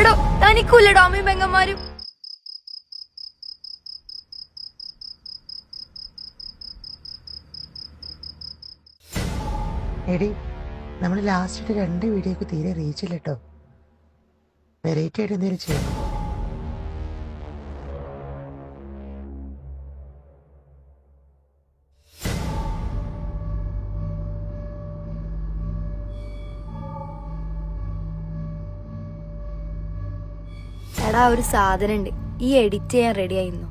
എടോ തനിക്കൂല്ലടോ അമ്മയും പെങ്ങന്മാരും. എടി നമ്മൾ ലാസ്റ്റ് 2 വീഡിയോക്ക് തീരെ റീച്ചില്ല കേട്ടോ. വെറൈറ്റി ആയിട്ട് എന്തെങ്കിലും ചെയ്യാം. എടാ ഒരു സാധനം ഉണ്ട്, ഈ എഡിറ്റ് ചെയ്യാൻ റെഡി ആയിരുന്നു.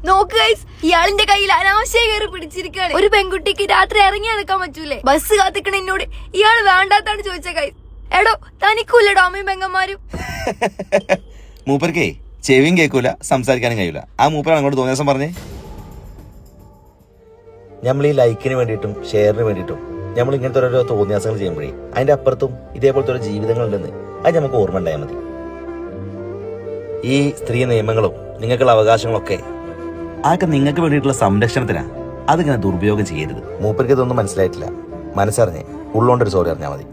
നോക്ക് ഗൈസ്, ഇയാളിന്റെ കയ്യിൽ അനാവശ്യം കയറി പിടിച്ചിരിക്കുകയാണ്. ഒരു പെൺകുട്ടിക്ക് രാത്രി ഇറങ്ങി നടക്കാൻ പറ്റൂലേ? ബസ് കാത്തിക്കണ എന്നോട് ഇയാൾ വേണ്ടാത്താണ് ചോദിച്ച ഗൈസ്. എടോ തനിക്കൂല്ലടോ അമ്മയും പെങ്ങന്മാരും. മൂപ്പർക്കേ ചെവിയും കേൾക്കൂല, സംസാരിക്കാനും കഴിയൂല. ആ മൂപ്പരാണ് അങ്ങോട്ട് തോന്നിയ ദിവസം പറഞ്ഞേ. നമ്മൾ ഈ ലൈക്കിന് വേണ്ടിയിട്ടും ഷെയറിന് വേണ്ടിയിട്ടും നമ്മൾ ഇങ്ങനത്തെ ഓരോ തോന്നിയാസങ്ങൾ ചെയ്യുമ്പോഴേ അതിന്റെ അപ്പുറത്തും ഇതേപോലത്തെ ഒരു ജീവിതങ്ങളുണ്ടെന്ന് അത് നമുക്ക് ഓർമ്മ ഉണ്ടായാൽ മതി. ഈ സ്ത്രീ നിയമങ്ങളും നിങ്ങൾക്കുള്ള അവകാശങ്ങളൊക്കെ അതൊക്കെ നിങ്ങൾക്ക് വേണ്ടിയിട്ടുള്ള സംരക്ഷണത്തിനാണ്. അതിങ്ങനെ ദുരുപയോഗം ചെയ്യരുത്. മൂപ്പർക്ക് ഇതൊന്നും മനസ്സിലായിട്ടില്ല. മനസ്സറിഞ്ഞ് ഉള്ളോണ്ടൊരു സോറി അറിഞ്ഞാൽ മതി.